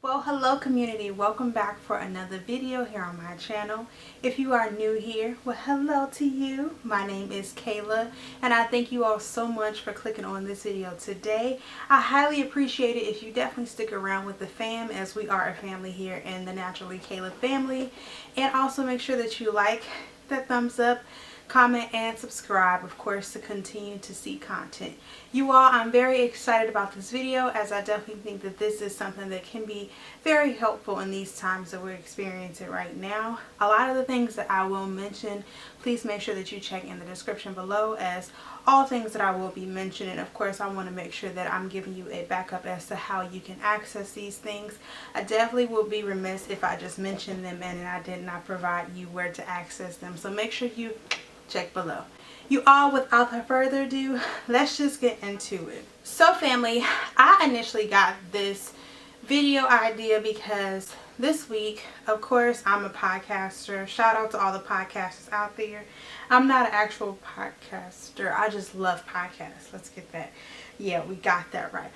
Well, hello community, welcome back for another video here on my channel. If you are new here, well, hello to you. My name is Kayla and I thank you all so much for clicking on this video today. I highly appreciate it if you definitely stick around with the fam, as we are a family here in the NaturallyKaela family. And also make sure that you like that thumbs up, comment, and subscribe, of course, to continue to see content. You all, I'm very excited about this video, as I definitely think that this is something that can be very helpful in these times that we're experiencing right now. A lot of the things that I will mention, please make sure that you check in the description below, as all things that I will be mentioning, of course, I want to make sure that I'm giving you a backup as to how you can access these things. I definitely will be remiss if I just mention them and I did not provide you where to access them, so make sure you check below. You all, without further ado, let's just get into it. So family, I initially got this video idea because this week, of course, I'm a podcaster. Shout out to all the podcasters out there. I'm not an actual podcaster. I just love podcasts. Let's get that. Yeah, we got that right.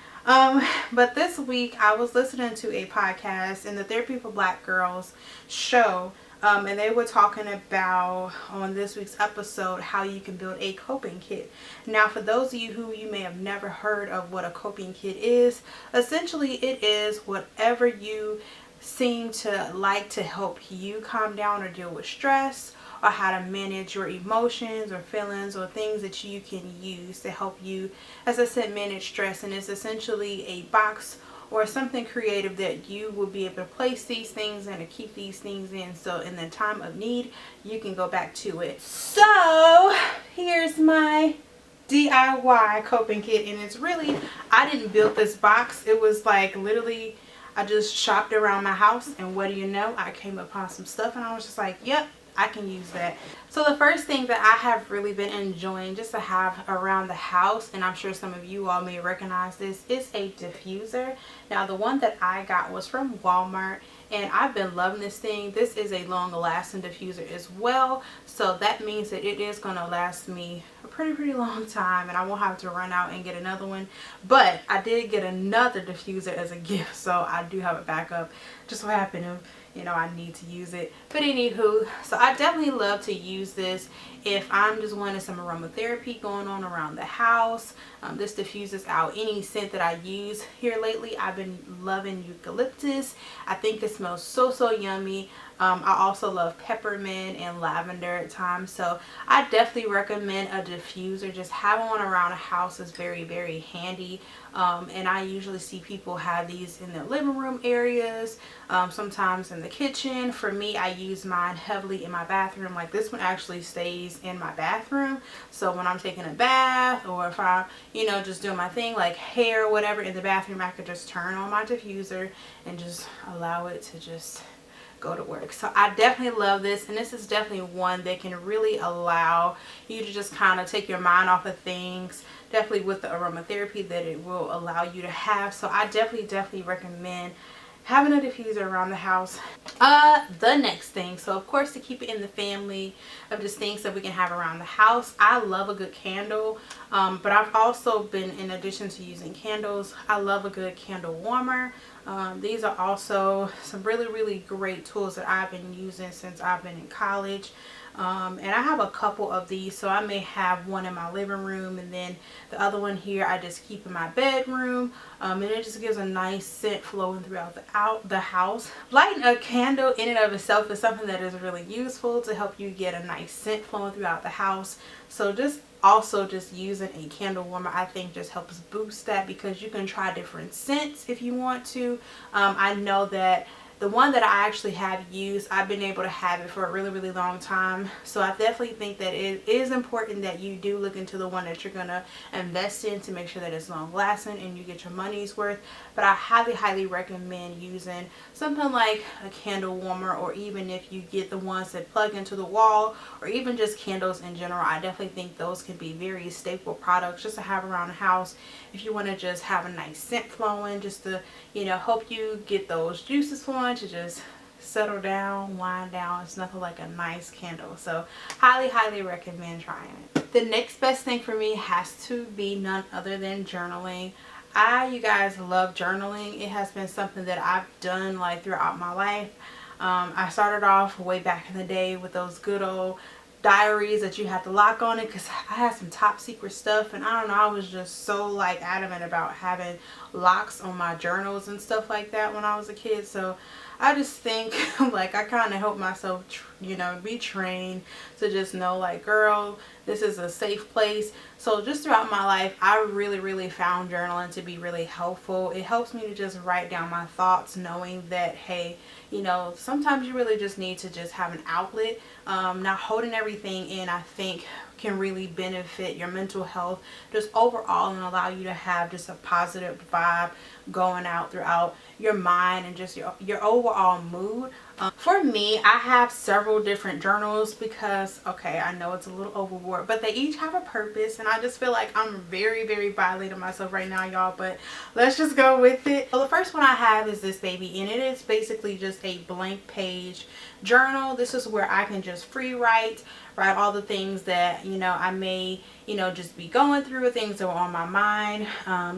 But this week I was listening to a podcast in the Therapy for Black Girls show. And they were talking about, on this week's episode, how you can build a coping kit. Now, for those of you who you may have never heard of what a coping kit is, essentially it is whatever you seem to like to help you calm down or deal with stress, or how to manage your emotions or feelings, or things that you can use to help you, as I said, manage stress. And it's essentially a box or something creative that you will be able to place these things in or keep these things in, so in the time of need you can go back to it. So here's my DIY coping kit, and it's really, I didn't build this box. It was like literally I just shopped around my house, and what do you know, I came upon some stuff and I was just like, yep, I can use that. So the first thing that I have really been enjoying just to have around the house, and I'm sure some of you all may recognize this, is a diffuser. Now the one that I got was from Walmart, and I've been loving this thing. This is a long lasting diffuser as well, so that means that it is going to last me a pretty long time, and I won't have to run out and get another one. But I did get another diffuser as a gift, so I do have a backup just so happened to, you know, I need to use it. But anywho, so I definitely love to use this if I'm just wanting some aromatherapy going on around the house. This diffuses out any scent that I use. Here lately I've been loving eucalyptus. I think it smells so yummy. I also love peppermint and lavender at times, so I definitely recommend a diffuser. Just having one around the house is very handy. And I usually see people have these in their living room areas, sometimes in the kitchen. For me, I use mine heavily in my bathroom. Like this one actually stays in my bathroom, so when I'm taking a bath, or if I'm, you know, just doing my thing like hair or whatever in the bathroom, I could just turn on my diffuser and just allow it to just go to work. So I definitely love this, and this is definitely one that can really allow you to just kind of take your mind off of things, definitely with the aromatherapy that it will allow you to have. So I definitely recommend having a diffuser around the house. The next thing, so of course, to keep it in the family of just things that we can have around the house, I love a good candle. But I've also been, in addition to using candles, I love a good candle warmer. These are also some really great tools that I've been using since I've been in college. And I have a couple of these, so I may have one in my living room, and then the other one here I just keep in my bedroom. And it just gives a nice scent flowing throughout the house. Lighting a candle in and of itself is something that is really useful to help you get a nice scent flowing throughout the house. So just using a candle warmer, I think, just helps boost that, because you can try different scents if you want to. I know that the one that I actually have used, I've been able to have it for a really long time. So I definitely think that it is important that you do look into the one that you're going to invest in, to make sure that it's long lasting and you get your money's worth. But I highly recommend using something like a candle warmer, or even if you get the ones that plug into the wall, or even just candles in general. I definitely think those can be very staple products just to have around the house if you want to just have a nice scent flowing, just to, you know, help you get those juices flowing, to just settle down, wind down. It's nothing like a nice candle. So highly recommend trying it. The next best thing for me has to be none other than journaling. you guys, love journaling. It has been something that I've done like throughout my life. I started off way back in the day with those good old diaries that you had to lock on it, because I had some top secret stuff, and I don't know, I was just so like adamant about having locks on my journals and stuff like that when I was a kid. So I just think like I kind of helped myself be trained to just know, like, girl, this is a safe place. So just throughout my life, I really found journaling to be really helpful. It helps me to just write down my thoughts, knowing that, hey, sometimes you really just need to just have an outlet. Not holding everything in, I think, can really benefit your mental health just overall, and allow you to have just a positive vibe going out throughout your mind and just your overall mood. For me, I have several different journals because, okay, I know it's a little overboard, but they each have a purpose, and I just feel like I'm very violating myself right now, y'all, but let's just go with it. So the first one I have is this baby, and it is basically just a blank page journal. This is where I can just free write all the things that I may just be going through, things that were on my mind.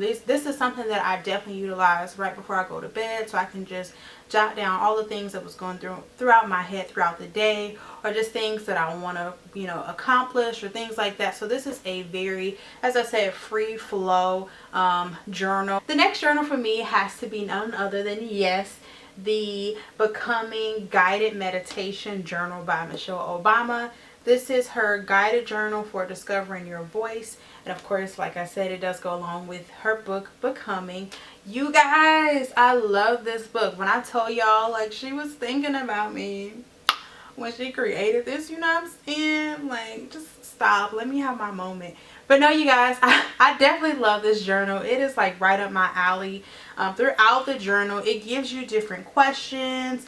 This is something that I definitely utilize right before I go to bed, so I can just jot down all the things that was going throughout my head throughout the day, or just things that I want to accomplish, or things like that. So this is a very, as I said, free flow journal. The next journal for me has to be none other than, yes, the Becoming Guided Meditation Journal by Michelle Obama. This is her guided journal for discovering your voice. And of course, like I said, it does go along with her book, Becoming. You guys, I love this book. When I tell y'all, like, she was thinking about me when she created this, you know what I'm saying? Like, just stop. Let me have my moment. But no, you guys, I definitely love this journal. It is like right up my alley. Throughout the journal, it gives you different questions,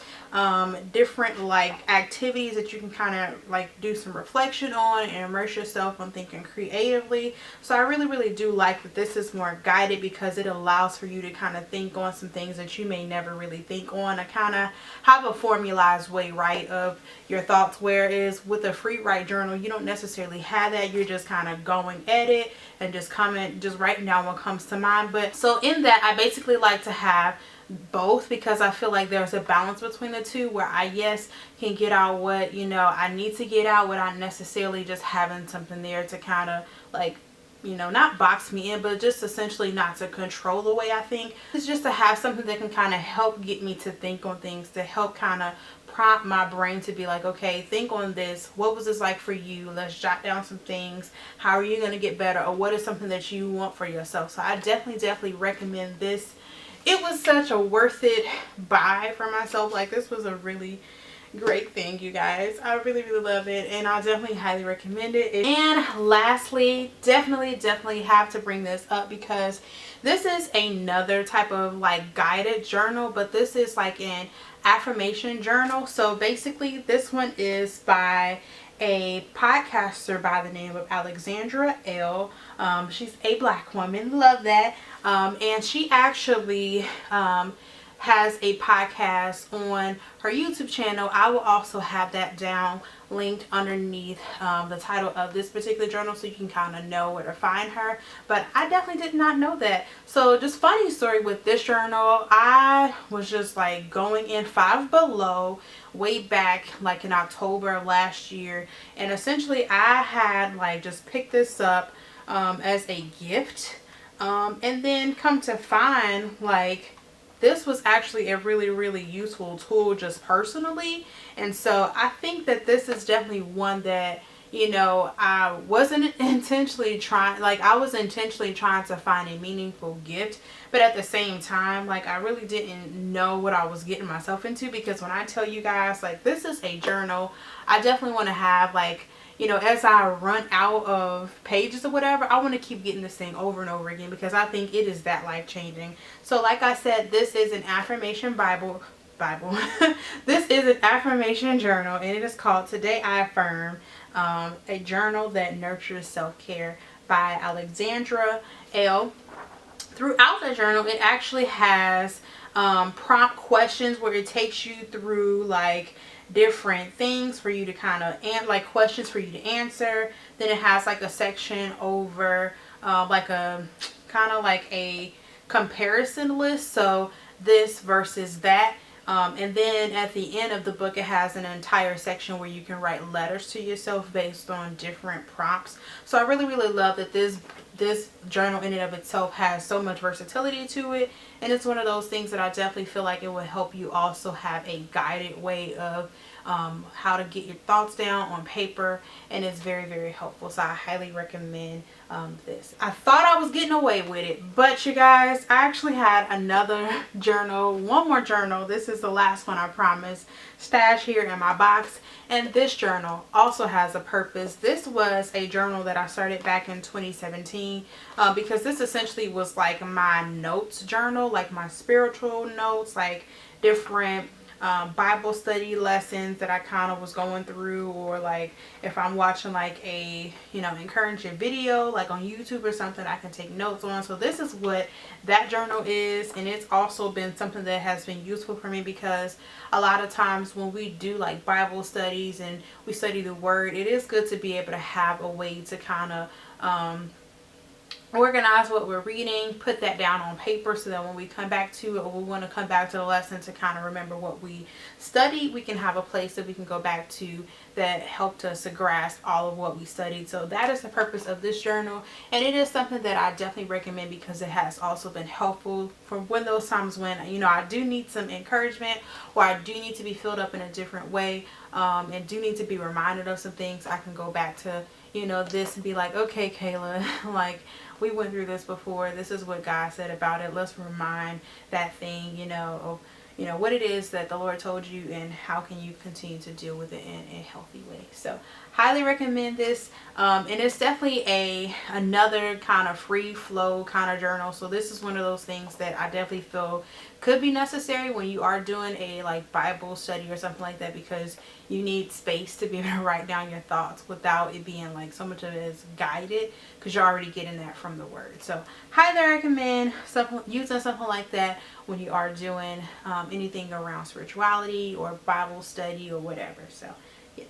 different like activities that you can kind of like do some reflection on and immerse yourself on thinking creatively. So I really do like that this is more guided, because it allows for you to kind of think on some things that you may never really think on. I kind of have a formalized way, right, of your thoughts, whereas with a free write journal, you don't necessarily have that. You're just kind of going at it and just writing down what comes to mind. But so in that, I basically like to have both, because I feel like there's a balance between the two, where I, yes, can get out what I need to get out without necessarily just having something there to kind of like not box me in, but just essentially not to control the way I think. It's just to have something that can kind of help get me to think on things, to help kind of prompt my brain to be like, okay, think on this. What was this like for you? Let's jot down some things. How are you going to get better? Or what is something that you want for yourself? So I definitely recommend this. It was such a worth it buy for myself. Like, this was a really great thing, you guys. I really love it, and I definitely highly recommend it. And lastly, definitely have to bring this up, because this is another type of like guided journal, but this is like an affirmation journal. So basically, this one is by a podcaster by the name of Alexandra Elle. She's a Black woman, love that. And she actually has a podcast on her YouTube channel. I will also have that down linked underneath the title of this particular journal, so you can kind of know where to find her. But I definitely did not know that. So just funny story with this journal, I was just like going in Five Below way back like in October of last year, and essentially I had like just picked this up as a gift, and then come to find like this was actually a really useful tool just personally. And so I think that this is definitely one that I wasn't intentionally trying, like I was intentionally trying to find a meaningful gift, but at the same time, like I really didn't know what I was getting myself into, because when I tell you guys, like, this is a journal I definitely want to have, like, as I run out of pages or whatever, I want to keep getting this thing over and over again, because I think it is that life-changing. So like I said, this is an affirmation Bible. This is an affirmation journal, and it is called Today I Affirm, a journal that nurtures self-care, by Alexandra Elle. Throughout the journal, it actually has prompt questions where it takes you through like different things for you to kind of like questions for you to answer. Then it has like a section over like a kind of like a comparison list. So this versus that. And then at the end of the book, it has an entire section where you can write letters to yourself based on different prompts. So I really, really love that this journal in and of itself has so much versatility to it. And it's one of those things that I definitely feel like it will help you also have a guided way of how to get your thoughts down on paper, and it's very, very helpful. So I highly recommend this. I thought I was getting away with it, but you guys, I actually had another journal, one more journal. This is the last one, I promise, stashed here in my box. And this journal also has a purpose. This was a journal that I started back in 2017 because this essentially was like my notes journal, like my spiritual notes, like different Bible study lessons that I kind of was going through, or like if I'm watching like a, you know, encouraging video like on YouTube or something, I can take notes on. So this is what that journal is, and it's also been something that has been useful for me because a lot of times when we do like Bible studies and we study the word, it is good to be able to have a way to kind of organize what we're reading, put that down on paper, so that when we come back to it, or we want to come back to the lesson to kind of remember what we studied, we can have a place that we can go back to that helped us to grasp all of what we studied. So that is the purpose of this journal, and it is something that I definitely recommend because it has also been helpful for when those times when, you know, I do need some encouragement, or I do need to be filled up in a different way, and do need to be reminded of some things. I can go back to, you know, this and be like, okay, Kayla, like, we went through this before. This is what God said about it. Let's remind that thing, you know, of, you know, what it is that the Lord told you, and how can you continue to deal with it in a healthy way. So highly recommend this. And it's definitely another kind of free flow kind of journal. So this is one of those things that I definitely feel could be necessary when you are doing a like Bible study or something like that, because you need space to be able to write down your thoughts without it being like so much of it is guided, because you're already getting that from the word. So highly recommend using something like that when you are doing anything around spirituality or Bible study or whatever. So yes.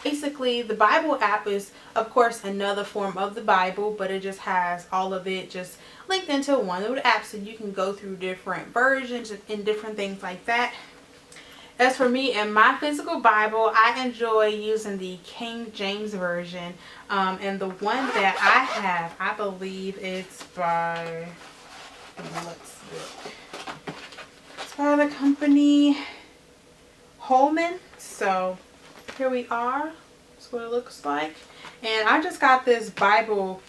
Basically, the Bible app is, of course, another form of the Bible, but it just has all of it just linked into one little app, so you can go through different versions and different things like that. As for me and my physical Bible, I enjoy using the King James Version, and the one that I have, I believe it's by, let's see, it's by the company Holman. So here we are. That's what it looks like. And I just got this Bible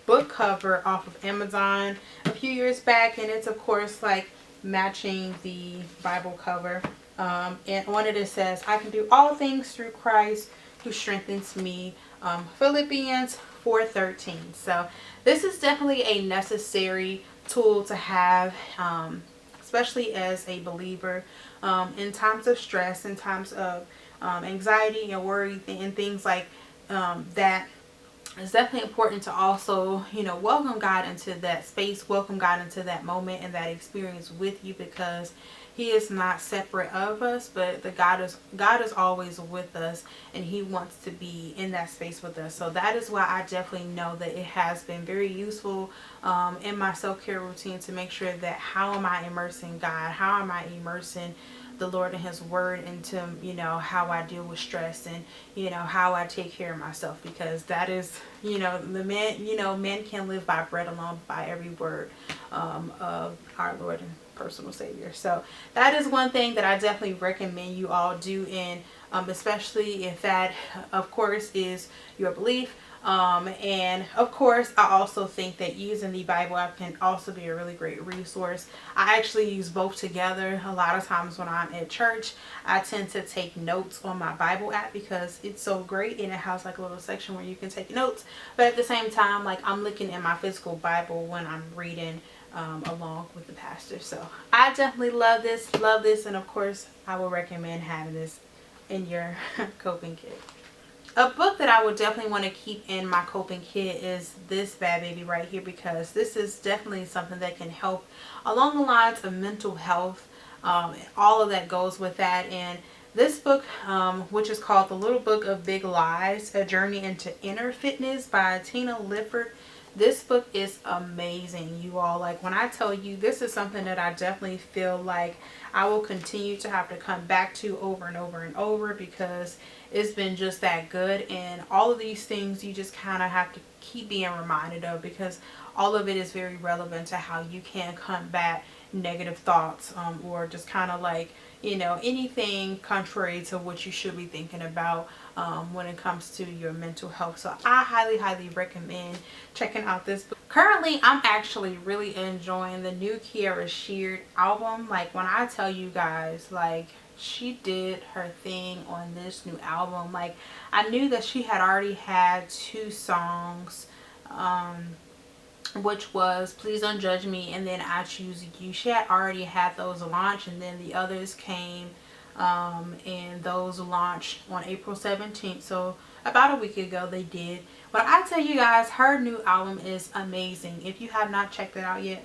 book cover off of Amazon a few years back, and it's of course like matching the Bible cover. And on it says, I can do all things through Christ who strengthens me. Philippians 4:13. So this is definitely a necessary tool to have, especially as a believer, in times of stress, in times of anxiety and worry and things like that. It's definitely important to also, you know, welcome God into that space, welcome God into that moment and that experience with you, because He is not separate of us, but God is always with us, and He wants to be in that space with us. So that is why I definitely know that it has been very useful in my self-care routine to make sure that how am I immersing God, how am I immersing the Lord and His word into, you know, how I deal with stress, and, you know, how I take care of myself, because that is, you know, men can live by bread alone, by every word of our Lord and personal Savior. So that is one thing that I definitely recommend you all do, and especially if that, of course, is your belief. And of course, I also think that using the Bible app can also be a really great resource. I actually use both together. A lot of times when I'm at church, I tend to take notes on my Bible app because it's so great, and it has like a little section where you can take notes. But at the same time, like, I'm looking at my physical Bible when I'm reading along with the pastor. So I definitely love this, and of course, I will recommend having this in your coping kit. A book that I would definitely want to keep in my coping kit is this bad baby right here, because this is definitely something that can help along the lines of mental health. All of that goes with that. And this book, which is called The Little Book of Big Lies, A Journey into Inner Fitness by Tina Lifford. This book is amazing, you all. Like, when I tell you, this is something that I definitely feel like I will continue to have to come back to over and over and over, because it's been just that good. And all of these things you just kind of have to keep being reminded of, because all of it is very relevant to how you can combat negative thoughts, or just kind of like, you know, anything contrary to what you should be thinking about when it comes to your mental health. So I highly recommend checking out this book. Currently, I'm actually really enjoying the new Kierra Sheard album. Like, when I tell you guys, like, she did her thing on this new album. Like, I knew that she had already had 2 songs, which was Please Don't Judge Me and then I Choose You. She had already had those launched, and then the others came, and those launched on April 17th. So about a week ago they did. But I tell you guys, her new album is amazing. If you have not checked it out yet,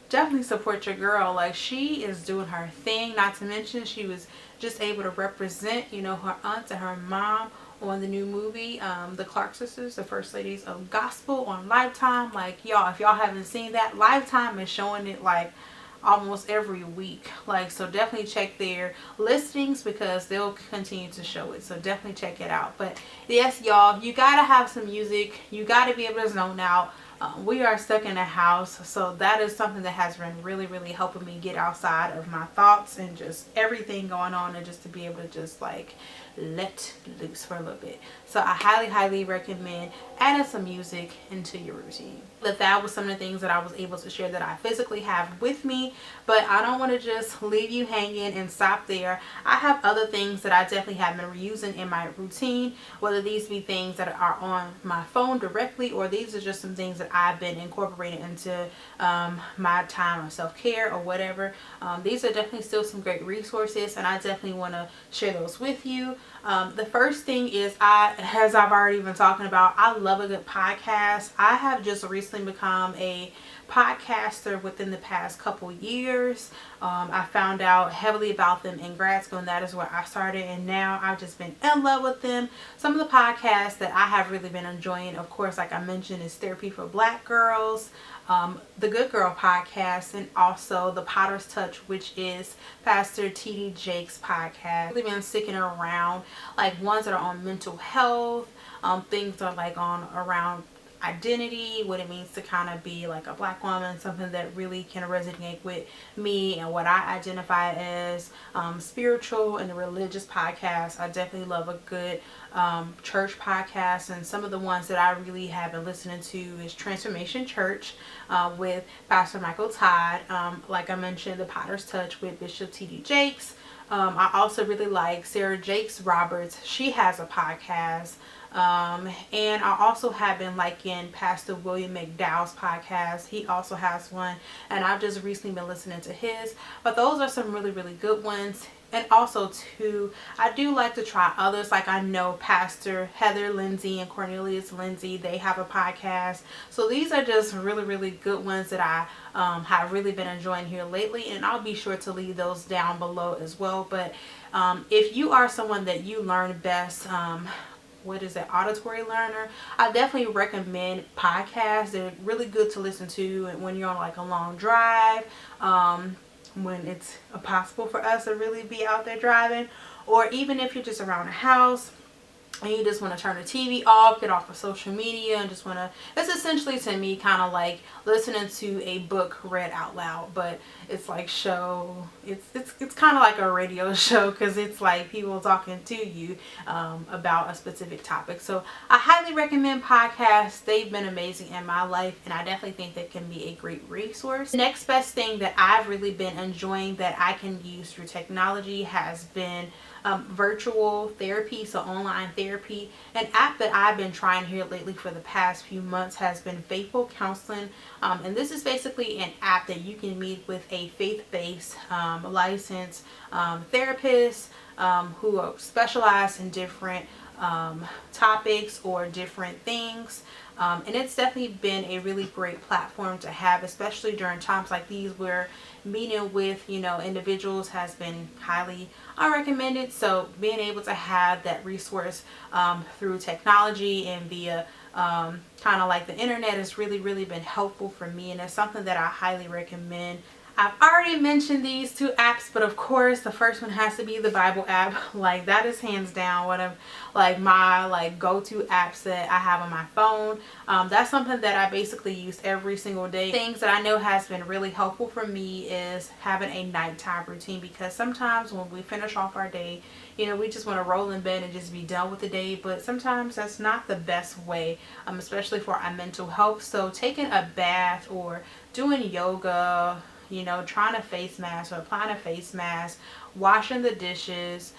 definitely support your girl. Like, she is doing her thing. Not to mention, she was just able to represent, you know, her aunt and her mom on the new movie, the Clark Sisters, the First Ladies of Gospel, on Lifetime. Like, y'all, if y'all haven't seen that, Lifetime is showing it like almost every week. Like, so definitely check their listings, because they'll continue to show it. So definitely check it out. But yes, y'all, you gotta have some music. You gotta be able to zone out. We are stuck in a house, so that is something that has been really helping me get outside of my thoughts and just everything going on, and just to be able to just like let loose for a little bit. So I highly recommend adding some music into your routine. But that was some of the things that I was able to share that I physically have with me. But I don't want to just leave you hanging and stop there. I have other things that I definitely have been reusing in my routine, whether these be things that are on my phone directly, or these are just some things that I've been incorporating into my time of self-care or whatever. These are definitely still some great resources, and I definitely want to share those with you. The first thing is, as I've already been talking about, I love a good podcast. I have just recently become a podcaster within the past couple years. I found out heavily about them in grad school, and that is where I started, and now I've just been in love with them. Some of the podcasts that I have really been enjoying, of course, like I mentioned, is Therapy for Black Girls, the Good Girl podcast, and also the Potter's Touch, which is Pastor T.D. Jake's podcast. I've really been sticking around like ones that are on mental health, things that are like on around identity, what it means to kind of be like a Black woman, something that really can resonate with me and what I identify as. Spiritual and the religious podcast, I definitely love a good church podcast, and some of the ones that I really have been listening to is Transformation Church with Pastor Michael Todd, like I mentioned, the Potter's Touch with Bishop T.D. Jakes. I also really like Sarah Jakes Roberts. She has a podcast. And I also have been liking Pastor William McDowell's podcast. He also has one, and I've just recently been listening to his. But those are some really good ones. And also too, I do like to try others. Like, I know Pastor Heather Lindsay and Cornelius Lindsay, they have a podcast. So these are just really good ones that I have really been enjoying here lately, and I'll be sure to leave those down below as well. But if you are someone that you learn best, auditory learner, I definitely recommend podcasts. They're really good to listen to when you're on like a long drive, when it's impossible for us to really be out there driving, or even if you're just around the house and you just want to turn the TV off, get off of social media, and just want to, it's essentially to me kind of like listening to a book read out loud, but it's like it's kind of like a radio show, because it's like people talking to you about a specific topic. So I highly recommend podcasts. They've been amazing in my life, and I definitely think they can be a great resource. The next best thing that I've really been enjoying that I can use through technology has been virtual therapy, so online therapy. An app that I've been trying here lately for the past few months has been Faithful Counseling, and this is basically an app that you can meet with a faith-based licensed therapist who are specialized in different topics or different things. And it's definitely been a really great platform to have, especially during times like these where meeting with, you know, individuals has been highly recommended. So being able to have that resource through technology and via Kind of like the internet has really been helpful for me, and it's something that I highly recommend. I've already mentioned these two apps, but of course the first one has to be the Bible app. Like, that is hands down one of like my like go-to apps that I have on my phone. That's something that I basically use every single day. Things that I know has been really helpful for me is having a nighttime routine, because sometimes when we finish off our day, you know, we just want to roll in bed and just be done with the day, but sometimes that's not the best way, especially for our mental health. So taking a bath or doing yoga, you know, trying a face mask or applying a face mask, washing the dishes,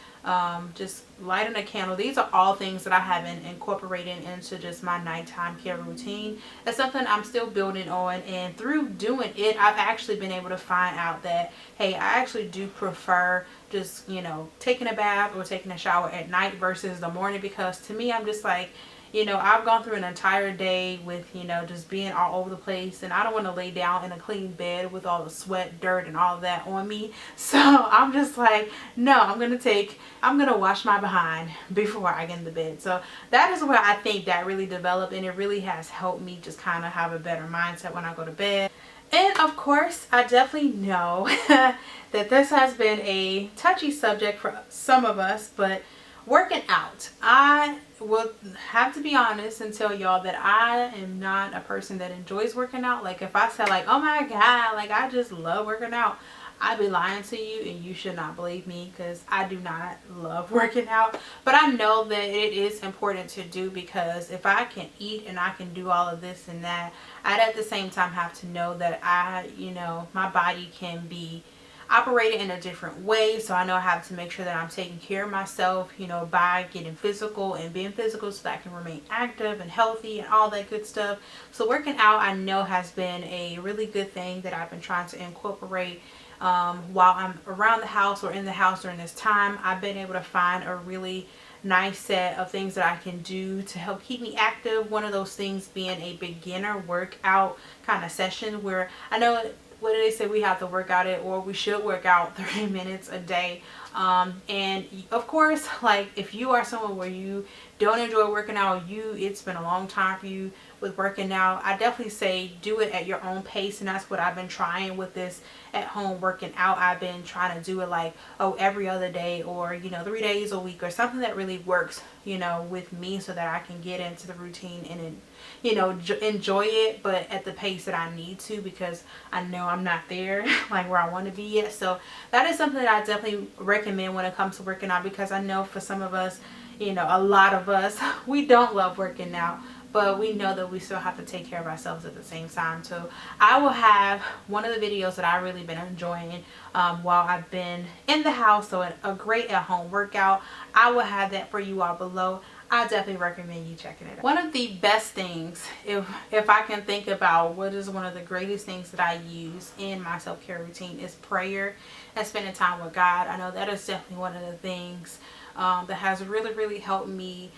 just lighting a candle. These are all things that I haven't incorporated into just my nighttime care routine. It's something I'm still building on, and through doing it, I've actually been able to find out that, hey, I actually do prefer just, you know, taking a bath or taking a shower at night versus the morning, because to me, I'm just like, you know, I've gone through an entire day with, you know, just being all over the place, and I don't want to lay down in a clean bed with all the sweat, dirt, and all that on me. So I'm just like, no, I'm going to wash my behind before I get in the bed. So that is where I think that really developed, and it really has helped me just kind of have a better mindset when I go to bed. And of course, I definitely know that this has been a touchy subject for some of us, but working out, I will have to be honest and tell y'all that I am not a person that enjoys working out. Like, if I say like, oh my god, like I just love working out, I'd be lying to you, and you should not believe me, because I do not love working out. But I know that it is important to do, because if I can eat and I can do all of this and that, I'd at the same time have to know that you know, my body can be operated in a different way. So I know I have to make sure that I'm taking care of myself, you know, by getting physical and being physical, so that I can remain active and healthy and all that good stuff. So working out, I know, has been a really good thing that I've been trying to incorporate while I'm around the house or in the house during this time. I've been able to find a really nice set of things that I can do to help keep me active. One of those things being a beginner workout kind of session, where I know, what do they say, we have to work out it, or we should work out 30 minutes a day. And of course, like, if you are someone where you don't enjoy working out, it's been a long time for you with working out, I definitely say do it at your own pace. And that's what I've been trying with this at home working out. I've been trying to do it like, oh, every other day, or, you know, 3 days a week, or something that really works, you know, with me, so that I can get into the routine and, you know, enjoy it, but at the pace that I need to, because I know I'm not there like where I want to be yet. So that is something that I definitely recommend when it comes to working out, because I know for some of us, you know, a lot of us, we don't love working out, but we know that we still have to take care of ourselves at the same time. So I will have one of the videos that I've really been enjoying while I've been in the house, so a great at-home workout. I will have that for you all below. I definitely recommend you checking it out. One of the best things, if I can think about what is one of the greatest things that I use in my self-care routine, is prayer and spending time with God. I know that is definitely one of the things that has really helped me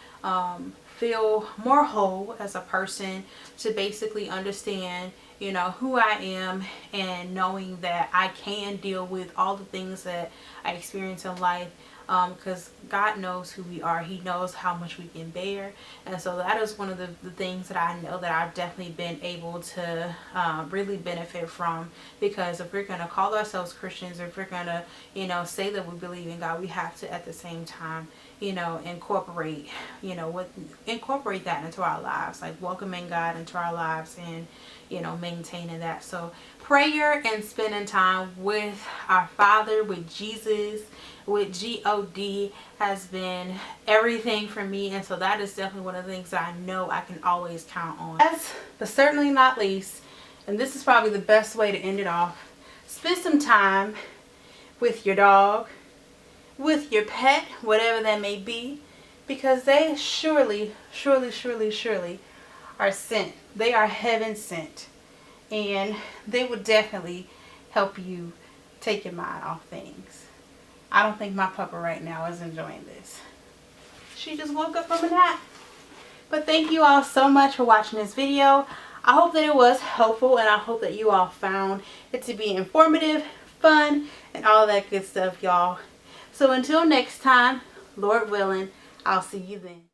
feel more whole as a person, to basically understand, you know, who I am, and knowing that I can deal with all the things that I experience in life, because God knows who we are. He knows how much we can bear. And so that is one of the things that I know that I've definitely been able to really benefit from, because if we're going to call ourselves Christians, if we're going to, you know, say that we believe in God, we have to at the same time, you know, incorporate that into our lives, like welcoming God into our lives and, you know, maintaining that. So prayer and spending time with our Father, with Jesus, with God, has been everything for me. And so that is definitely one of the things that I know I can always count on. Last but certainly not least, and this is probably the best way to end it off, spend some time with your dog, with your pet, whatever that may be, because they surely are sent. They are heaven sent, and they will definitely help you take your mind off things. I don't think my pupper right now is enjoying this. She just woke up from a nap. But thank you all so much for watching this video. I hope that it was helpful, and I hope that you all found it to be informative, fun, and all that good stuff, y'all. So until next time, Lord willing, I'll see you then.